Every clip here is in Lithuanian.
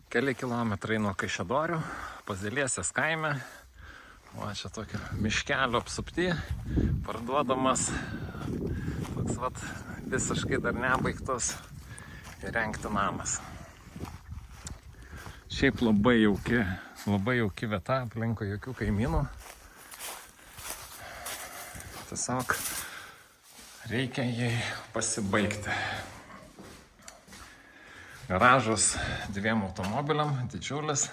Keli kilometrai nuo Kaišiadorių, Pazėliesės kaime. O čia tokio miškelio apsupti, parduodamas toks vat visiškai dar nebaigtos įrengti namas. Šiaip labai jauki vieta, aplinkui jokių kaimynų. Tiesiog reikia jai pasibaigti. Garažas 2 automobiliam, didžiulis.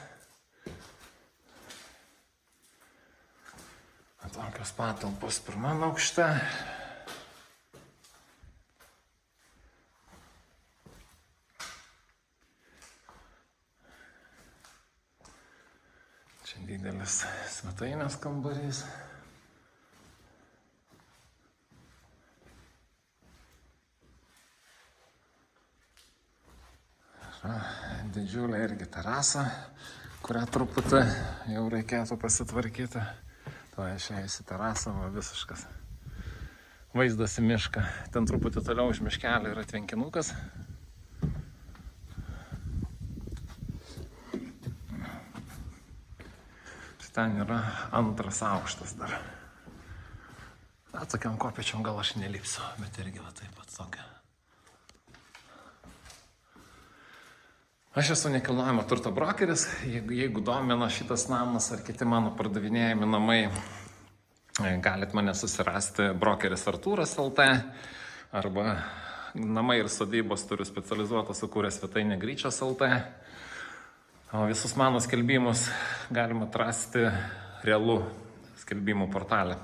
Tokios patalpos pirmam aukšte. Čia didelis svetainės kambarys. Didžiulė irgi terasa, kurią truputį jau reikėtų pasitvarkyti. To išėjus į terasą, visiškas vaizdas į mišką. Ten truputį toliau už miškelio yra tvenkinukas. Ten yra 2 aukštas dar. Tokiam kopėčiam gal aš nelipsiu, bet irgi va taip pat tokia. Aš esu nekilnojamo turto brokeris, jeigu domina šitas namas ar kiti mano pardavinėjami namai, galit mane susirasti brokeris Artūras LT, arba namai ir sodybos turiu specializuotą sukūrę svetainę Gryčias LT. O visus mano skelbimus galima atrasti Realu skelbimų portale.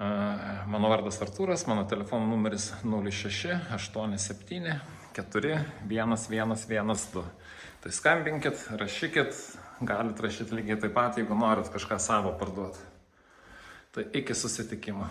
Mano vardas Artūras, mano telefono numeris 06 87 4 1112. Tai skambinkit, rašykit, galit rašyti lygiai taip pat, jeigu norit kažką savo parduoti. Tai iki susitikimo.